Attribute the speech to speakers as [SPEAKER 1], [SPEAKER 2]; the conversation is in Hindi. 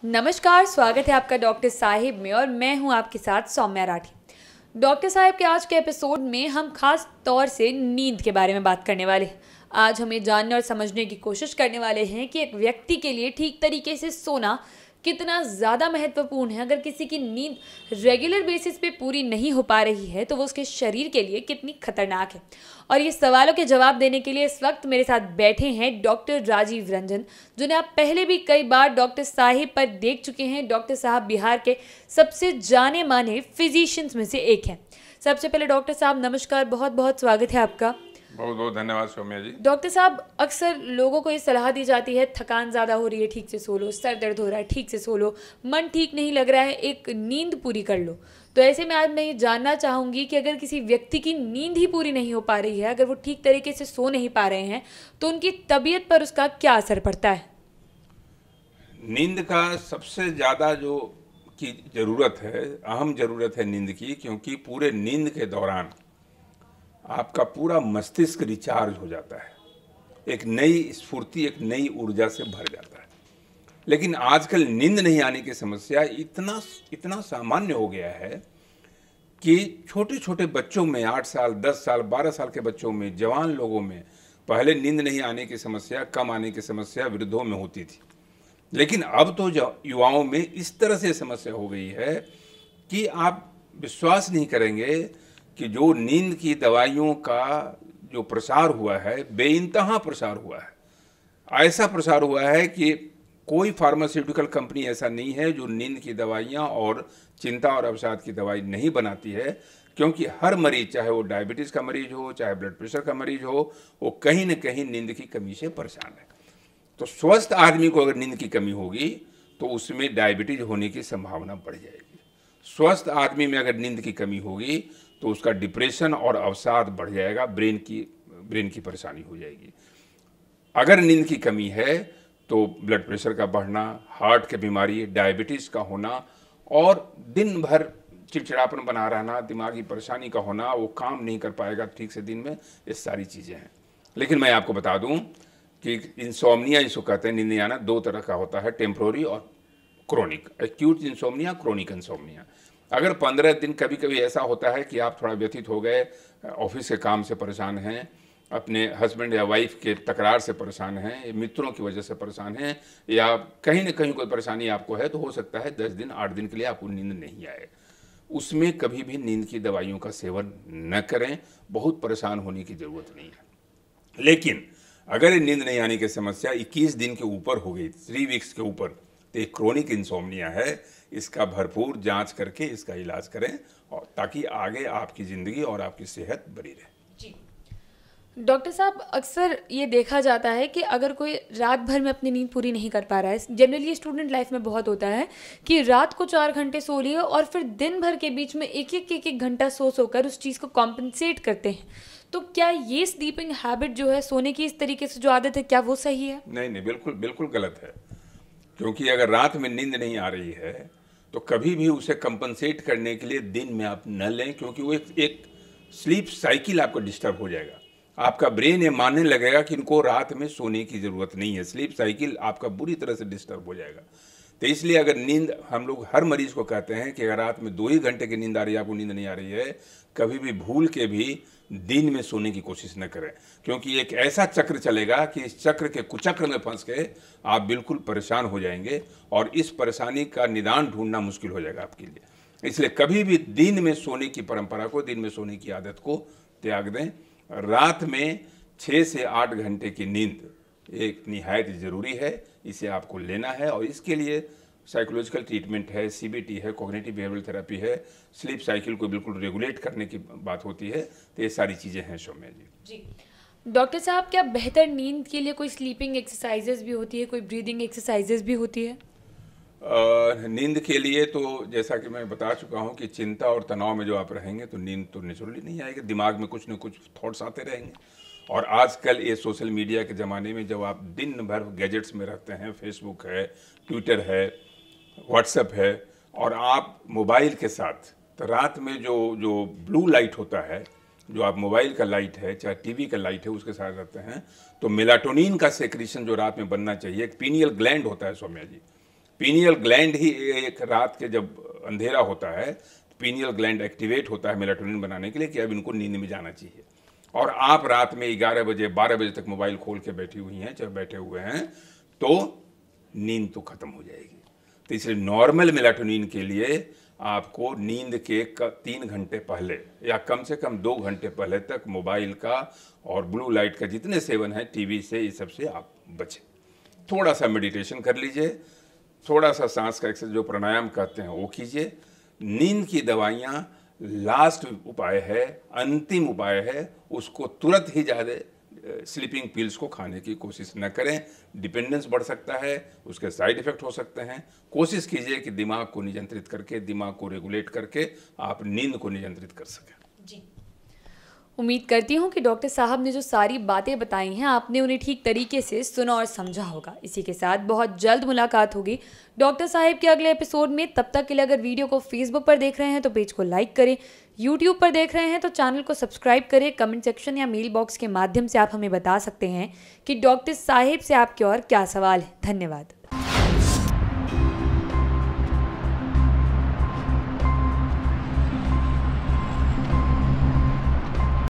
[SPEAKER 1] नमस्कार, स्वागत है आपका डॉक्टर साहिब में और मैं हूं आपके साथ सौम्या राठी। डॉक्टर साहिब के आज के एपिसोड में हम खास तौर से नींद के बारे में बात करने वाले हैं। आज हम ये जानने और समझने की कोशिश करने वाले हैं कि एक व्यक्ति के लिए ठीक तरीके से सोना कितना ज़्यादा महत्वपूर्ण है। अगर किसी की नींद रेगुलर बेसिस पे पूरी नहीं हो पा रही है तो वो उसके शरीर के लिए कितनी खतरनाक है। और ये सवालों के जवाब देने के लिए इस वक्त मेरे साथ बैठे हैं डॉक्टर राजीव रंजन, जिन्हें आप पहले भी कई बार डॉक्टर साहिब पर देख चुके हैं। डॉक्टर साहब बिहार के सबसे जाने माने फिजिशियंस में से एक हैं। सबसे पहले डॉक्टर साहब नमस्कार, बहुत बहुत स्वागत है आपका।
[SPEAKER 2] बहुत बहुत धन्यवाद सौम्या जी।
[SPEAKER 1] डॉक्टर साहब, अक्सर लोगों को ये सलाह दी जाती है थकान ज़्यादा हो रही है ठीक से सो लो, सर दर्द हो रहा है ठीक से सो लो, मन ठीक नहीं लग रहा है एक नींद पूरी कर लो। तो ऐसे में आज मैं ये जानना चाहूँगी कि अगर किसी व्यक्ति की नींद ही पूरी नहीं हो पा रही है, अगर वो ठीक तरीके से सो नहीं पा रहे हैं, तो उनकी तबीयत पर उसका क्या असर पड़ता है?
[SPEAKER 2] नींद का सबसे ज़्यादा जो की ज़रूरत है, अहम ज़रूरत है नींद की, क्योंकि पूरे नींद के दौरान आपका पूरा मस्तिष्क रिचार्ज हो जाता है, एक नई स्फूर्ति, एक नई ऊर्जा से भर जाता है। लेकिन आजकल नींद नहीं आने की समस्या इतना सामान्य हो गया है कि छोटे छोटे बच्चों में 8 साल, 10 साल, 12 साल के बच्चों में, जवान लोगों में पहले नींद नहीं आने की समस्या, कम आने की समस्या वृद्धों में होती थी। लेकिन अब तो युवाओं में इस तरह से समस्या हो गई है कि आप विश्वास नहीं करेंगे कि जो नींद की दवाइयों का जो प्रसार हुआ है, बेइंतहा प्रसार हुआ है। ऐसा प्रसार हुआ है कि कोई फार्मास्यूटिकल कंपनी ऐसा नहीं है जो नींद की दवाइयाँ और चिंता और अवसाद की दवाई नहीं बनाती है, क्योंकि हर मरीज, चाहे वो डायबिटीज़ का मरीज हो, चाहे ब्लड प्रेशर का मरीज हो, वो कहीं न कहीं नींद की कमी से परेशान है। तो स्वस्थ आदमी को अगर नींद की कमी होगी तो उसमें डायबिटीज होने की संभावना बढ़ जाएगी। स्वस्थ आदमी में अगर नींद की कमी होगी तो उसका डिप्रेशन और अवसाद बढ़ जाएगा, ब्रेन की परेशानी हो जाएगी। अगर नींद की कमी है तो ब्लड प्रेशर का बढ़ना, हार्ट की बीमारी, डायबिटीज़ का होना और दिन भर चिड़चिड़ापन बना रहना, दिमागी परेशानी का होना, वो काम नहीं कर पाएगा ठीक से दिन में, ये सारी चीज़ें हैं। लेकिन मैं आपको बता दूं कि इंसोम्निया जिसको कहते हैं, नींद नहीं आना, दो तरह का होता है, टेम्प्रोरी और chronic. Acute insomnia, chronic insomnia. अगर 15 दिन कभी कभी ऐसा होता है कि आप थोड़ा व्यथित हो गए, ऑफिस के काम से परेशान हैं, अपने हस्बैंड या वाइफ के तकरार से परेशान हैं, मित्रों की वजह से परेशान हैं, या कहीं ना कहीं कोई परेशानी आपको है, तो हो सकता है 10 दिन 8 दिन के लिए आपको नींद नहीं आए। उसमें कभी भी नींद की दवाइयों का सेवन न करें, बहुत परेशान होने की ज़रूरत नहीं है। लेकिन अगर ये नींद नहीं आने की समस्या 21 दिन के ऊपर हो गई, 3 वीक्स के ऊपर, तो एक क्रोनिक इंसोम्निया है। इसका भरपूर जांच करके इसका इलाज करें, और ताकि आगे आपकी ज़िंदगी और आपकी सेहत बनी रहे।
[SPEAKER 1] जी डॉक्टर साहब, अक्सर ये देखा जाता है कि अगर कोई रात भर में अपनी नींद पूरी नहीं कर पा रहा है, जनरली स्टूडेंट लाइफ में बहुत होता है कि रात को 4 घंटे सो लिए और फिर दिन भर के बीच में एक घंटा सोकर उस चीज़ को कॉम्पनसेट करते हैं। तो क्या ये स्लीपिंग हैबिट जो है, सोने की इस तरीके से जो आदत है, क्या वो सही है?
[SPEAKER 2] नहीं, बिल्कुल बिल्कुल गलत है। क्योंकि अगर रात में नींद नहीं आ रही है तो कभी भी उसे कंपनसेट करने के लिए दिन में आप न लें, क्योंकि वो एक स्लीप साइकिल आपको डिस्टर्ब हो जाएगा। आपका ब्रेन ये मानने लगेगा कि इनको रात में सोने की ज़रूरत नहीं है, स्लीप साइकिल आपका बुरी तरह से डिस्टर्ब हो जाएगा। तो इसलिए अगर नींद, हम लोग हर मरीज को कहते हैं कि अगर रात में 2 ही घंटे की नींद आ रही है, आपको नींद नहीं आ रही है, कभी भी भूल के भी दिन में सोने की कोशिश न करें, क्योंकि एक ऐसा चक्र चलेगा कि इस चक्र के कुचक्र में फंस के आप बिल्कुल परेशान हो जाएंगे और इस परेशानी का निदान ढूंढना मुश्किल हो जाएगा आपके लिए। इसलिए कभी भी दिन में सोने की परंपरा को, दिन में सोने की आदत को त्याग दें। रात में 6 से 8 घंटे की नींद एक निहायत ज़रूरी है, इसे आपको लेना है। और इसके लिए साइकोलॉजिकल ट्रीटमेंट है, सीबीटी है, कॉग्निटिव बिहेवियरल थेरेपी है, स्लीप साइकिल को बिल्कुल रेगुलेट करने की बात होती है। तो ये सारी चीज़ें हैं सौम्या जी।
[SPEAKER 1] डॉक्टर साहब, क्या बेहतर नींद के लिए कोई स्लीपिंग एक्सरसाइजेज भी होती है, कोई ब्रीदिंग एक्सरसाइजेज भी होती है?
[SPEAKER 2] नींद के लिए तो जैसा कि मैं बता चुका हूँ कि चिंता और तनाव में जो आप रहेंगे तो नींद तो नेचुरली नहीं आएगी, दिमाग में कुछ न कुछ थॉट्स आते रहेंगे। और आजकल ये सोशल मीडिया के ज़माने में जब आप दिन भर गैजेट्स में रहते हैं, फेसबुक है, ट्विटर है, व्हाट्सएप है, और आप मोबाइल के साथ, तो रात में जो ब्लू लाइट होता है, जो आप मोबाइल का लाइट है, चाहे टीवी का लाइट है, उसके साथ रहते हैं, तो मेलाटोनिन का सेक्रेशन जो रात में बनना चाहिए, एक पीनियल ग्लैंड होता है सौम्या जी, पीनियल ग्लैंड ही एक रात के जब अंधेरा होता है, पीनियल ग्लैंड एक्टिवेट होता है मेलाटोनिन बनाने के लिए कि अब इनको नींद में जाना चाहिए। और आप रात में 11 बजे 12 बजे तक मोबाइल खोल के बैठी हुई हैं, चाहे बैठे हुए हैं, तो नींद तो खत्म हो जाएगी। तो इसलिए नॉर्मल मेलाटोनिन के लिए आपको नींद के 3 घंटे पहले या कम से कम 2 घंटे पहले तक मोबाइल का और ब्लू लाइट का जितने सेवन है, टीवी से, इस सब से आप बचें। थोड़ा सा मेडिटेशन कर लीजिए, थोड़ा सा सांस का एक्सरसाइज जो प्राणायाम कहते हैं वो कीजिए। नींद की दवाइयाँ लास्ट उपाय है, अंतिम उपाय है, उसको तुरंत ही ज़्यादा स्लीपिंग पिल्स को खाने की कोशिश न करें। डिपेंडेंस बढ़ सकता है, उसके साइड इफ़ेक्ट हो सकते हैं। कोशिश कीजिए कि दिमाग को नियंत्रित करके, दिमाग को रेगुलेट करके आप नींद को नियंत्रित कर सकें।
[SPEAKER 1] जी, उम्मीद करती हूँ कि डॉक्टर साहब ने जो सारी बातें बताई हैं आपने उन्हें ठीक तरीके से सुना और समझा होगा। इसी के साथ बहुत जल्द मुलाकात होगी डॉक्टर साहब के अगले एपिसोड में। तब तक के लिए अगर वीडियो को फेसबुक पर देख रहे हैं तो पेज को लाइक करें, यूट्यूब पर देख रहे हैं तो चैनल को सब्सक्राइब करें। कमेंट सेक्शन या मेल बॉक्स के माध्यम से आप हमें बता सकते हैं कि डॉक्टर साहब से आपके और क्या सवाल हैं। धन्यवाद।